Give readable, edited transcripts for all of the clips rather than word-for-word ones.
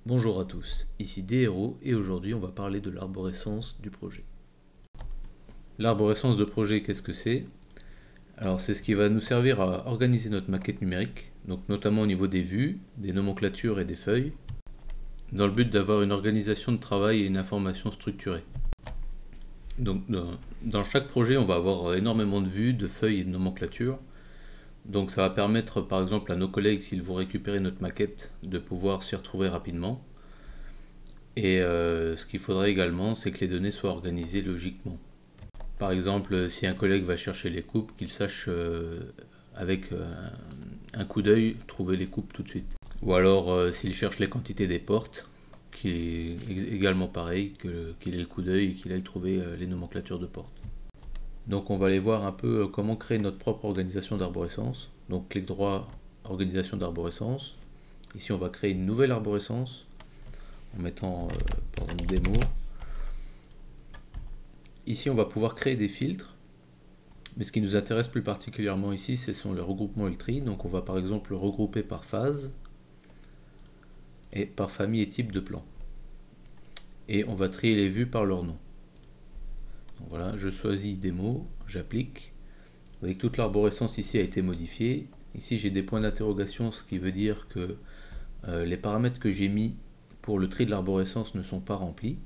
Bonjour à tous, ici DRO et aujourd'hui on va parler de l'arborescence du projet. L'arborescence de projet, qu'est-ce que c'est? Alors c'est ce qui va nous servir à organiser notre maquette numérique, donc notamment au niveau des vues, des nomenclatures et des feuilles, dans le but d'avoir une organisation de travail et une information structurée. Donc dans chaque projet on va avoir énormément de vues, de feuilles et de nomenclatures. Donc ça va permettre par exemple à nos collègues, s'ils vont récupérer notre maquette, de pouvoir s'y retrouver rapidement. Et ce qu'il faudrait également, c'est que les données soient organisées logiquement. Par exemple, si un collègue va chercher les coupes, qu'il sache avec un coup d'œil trouver les coupes tout de suite. Ou alors s'il cherche les quantités des portes, qu'il est également pareil, qu'il ait le coup d'œil et qu'il aille trouver les nomenclatures de portes. Donc on va aller voir un peu comment créer notre propre organisation d'arborescence. Donc clic droit, organisation d'arborescence. Ici on va créer une nouvelle arborescence en mettant par exemple démo. Ici on va pouvoir créer des filtres, mais ce qui nous intéresse plus particulièrement ici, ce sont les regroupements et le tri. Donc on va par exemple le regrouper par phase et par famille et type de plan. Et on va trier les vues par leur nom. Donc voilà, je choisis démo, j'applique. Vous voyez que toute l'arborescence ici a été modifiée. Ici j'ai des points d'interrogation, ce qui veut dire que les paramètres que j'ai mis pour le tri de l'arborescence ne sont pas remplis.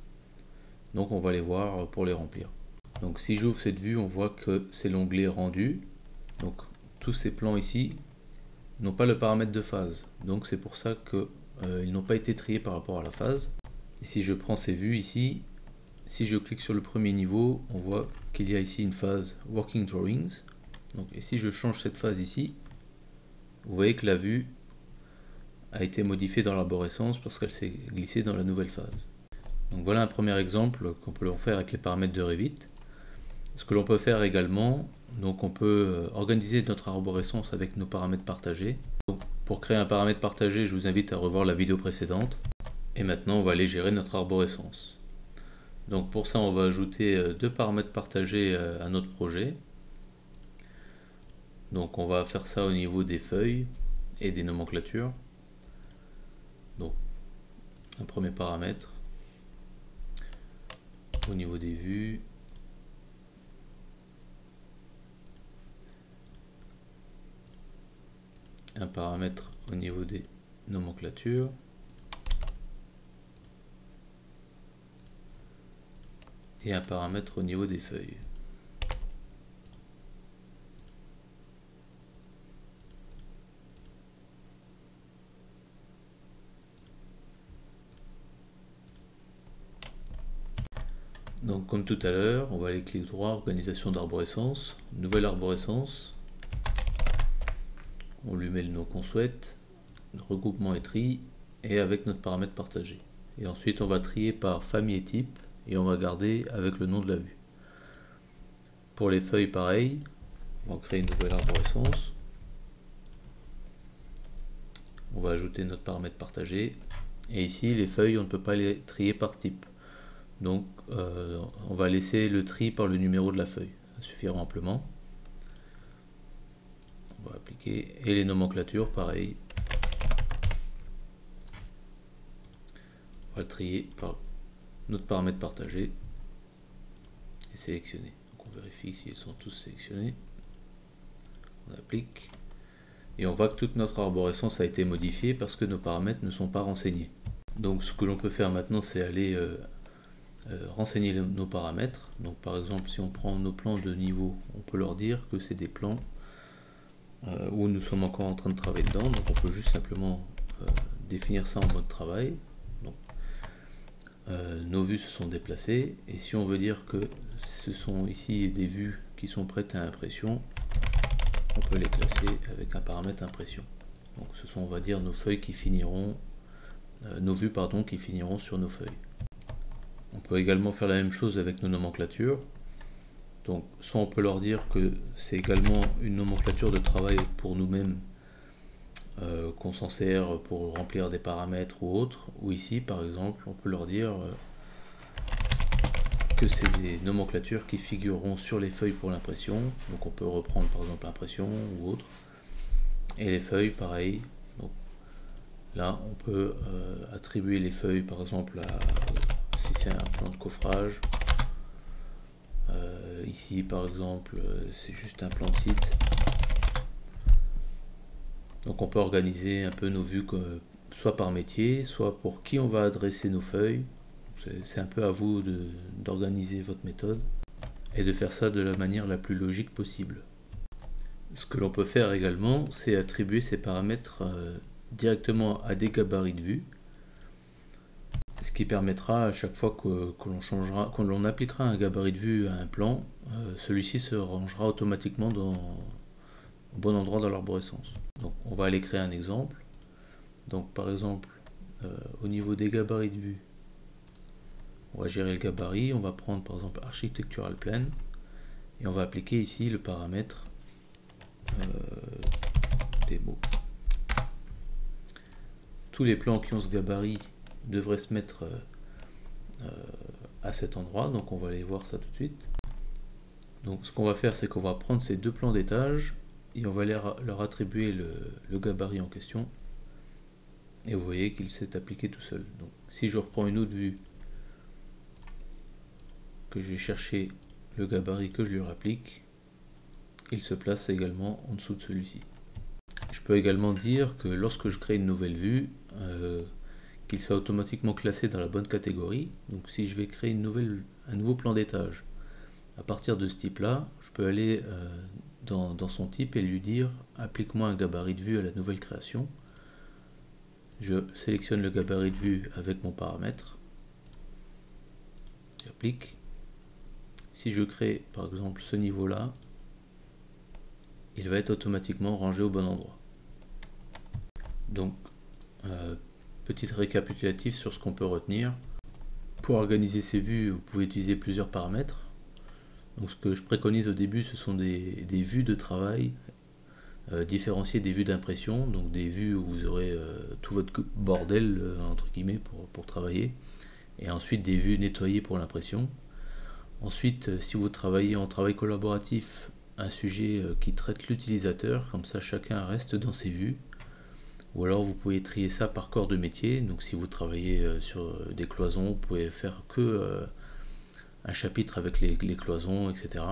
Donc on va les voir pour les remplir. Donc si j'ouvre cette vue, on voit que c'est l'onglet rendu. Donc tous ces plans ici n'ont pas le paramètre de phase. Donc c'est pour ça qu'ils n'ont pas été triés par rapport à la phase. Et si je prends ces vues ici, si je clique sur le premier niveau, on voit qu'il y a ici une phase Working Drawings. Donc, et si je change cette phase ici, vous voyez que la vue a été modifiée dans l'arborescence parce qu'elle s'est glissée dans la nouvelle phase. Donc voilà un premier exemple qu'on peut faire avec les paramètres de Revit. Ce que l'on peut faire également, donc on peut organiser notre arborescence avec nos paramètres partagés. Donc pour créer un paramètre partagé, je vous invite à revoir la vidéo précédente. Et maintenant, on va aller gérer notre arborescence. Donc pour ça, on va ajouter deux paramètres partagés à notre projet. Donc on va faire ça au niveau des feuilles et des nomenclatures. Donc un premier paramètre au niveau des vues. Un paramètre au niveau des nomenclatures. Et un paramètre au niveau des feuilles. Donc comme tout à l'heure, on va aller clic droit, organisation d'arborescence, nouvelle arborescence. On lui met le nom qu'on souhaite, regroupement et tri, et avec notre paramètre partagé. Et ensuite on va trier par famille et type, et on va garder avec le nom de la vue. Pour les feuilles, pareil, on va créer une nouvelle arborescence. On va ajouter notre paramètre partagé. Et ici, les feuilles, on ne peut pas les trier par type. Donc, on va laisser le tri par le numéro de la feuille. Ça suffira amplement. On va appliquer. Et les nomenclatures, pareil. On va le trier par notre paramètre partagé et sélectionner. Donc on vérifie s'ils sont tous sélectionnés. On applique. Et on voit que toute notre arborescence a été modifiée parce que nos paramètres ne sont pas renseignés. Donc ce que l'on peut faire maintenant, c'est aller renseigner nos paramètres. Donc par exemple, si on prend nos plans de niveau, on peut leur dire que c'est des plans où nous sommes encore en train de travailler dedans. Donc on peut juste simplement définir ça en mode travail. Donc, nos vues se sont déplacées, et si on veut dire que ce sont ici des vues qui sont prêtes à impression, on peut les classer avec un paramètre impression. Donc ce sont, on va dire, nos feuilles qui finiront, nos vues pardon, qui finiront sur nos feuilles. On peut également faire la même chose avec nos nomenclatures. Donc soit on peut leur dire que c'est également une nomenclature de travail pour nous-mêmes, qu'on s'en sert pour remplir des paramètres ou autres, ou ici par exemple on peut leur dire que c'est des nomenclatures qui figureront sur les feuilles pour l'impression. Donc on peut reprendre par exemple l'impression ou autre, et les feuilles pareil. Donc Là, on peut attribuer les feuilles, par exemple, si c'est un plan de coffrage. Ici, par exemple, c'est juste un plan de site. Donc on peut organiser un peu nos vues soit par métier, soit pour qui on va adresser nos feuilles. C'est un peu à vous d'organiser votre méthode et de faire ça de la manière la plus logique possible. Ce que l'on peut faire également, c'est attribuer ces paramètres directement à des gabarits de vue, ce qui permettra à chaque fois que l'on appliquera un gabarit de vue à un plan, celui-ci se rangera automatiquement au bon endroit dans l'arborescence. Donc on va aller créer un exemple. Donc par exemple, au niveau des gabarits de vue, on va gérer le gabarit, on va prendre par exemple Architectural Plane et on va appliquer ici le paramètre démo. Tous les plans qui ont ce gabarit devraient se mettre à cet endroit, donc on va aller voir ça tout de suite. Donc ce qu'on va faire, c'est qu'on va prendre ces deux plans d'étage et on va leur attribuer le gabarit en question. Et vous voyez qu'il s'est appliqué tout seul. Donc si je reprends une autre vue, que je vais chercher le gabarit que je lui applique, il se place également en dessous de celui-ci. Je peux également dire que lorsque je crée une nouvelle vue, qu'il soit automatiquement classé dans la bonne catégorie. Donc si je vais créer un nouveau plan d'étage à partir de ce type-là, je peux aller dans son type et lui dire applique-moi un gabarit de vue à la nouvelle création. Je sélectionne le gabarit de vue avec mon paramètre. J'applique. Si je crée par exemple ce niveau-là, il va être automatiquement rangé au bon endroit. Donc, petit récapitulatif sur ce qu'on peut retenir. Pour organiser ces vues, vous pouvez utiliser plusieurs paramètres. Donc, ce que je préconise au début, ce sont des vues de travail différenciées des vues d'impression, donc des vues où vous aurez tout votre bordel, entre guillemets, pour travailler, et ensuite des vues nettoyées pour l'impression. Ensuite, si vous travaillez en travail collaboratif, un sujet qui traite l'utilisateur, comme ça chacun reste dans ses vues. Ou alors vous pouvez trier ça par corps de métier, donc si vous travaillez sur des cloisons, vous pouvez faire que un chapitre avec les cloisons, etc.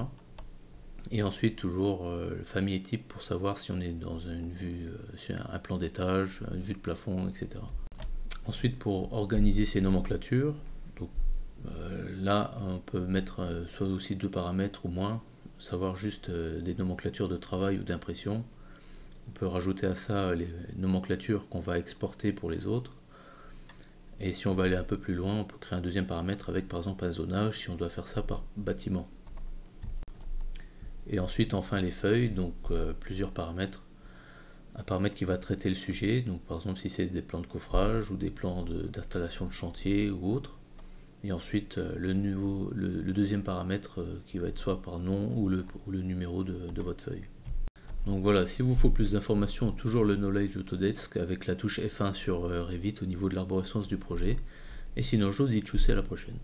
Et ensuite toujours famille et type pour savoir si on est dans une vue, sur un plan d'étage, une vue de plafond, etc. Ensuite pour organiser ces nomenclatures, donc, là on peut mettre soit aussi deux paramètres ou moins, savoir juste des nomenclatures de travail ou d'impression. On peut rajouter à ça les nomenclatures qu'on va exporter pour les autres. Et si on va aller un peu plus loin, on peut créer un deuxième paramètre avec par exemple un zonage si on doit faire ça par bâtiment. Et ensuite enfin les feuilles, donc plusieurs paramètres. Un paramètre qui va traiter le sujet, donc par exemple si c'est des plans de coffrage ou des plans d'installation de chantier ou autre. Et ensuite le deuxième paramètre qui va être soit par nom ou le numéro de votre feuille. Donc voilà, s'il vous faut plus d'informations, toujours le Knowledge Autodesk avec la touche F1 sur Revit au niveau de l'arborescence du projet. Et sinon, je vous dis tchuss et à la prochaine.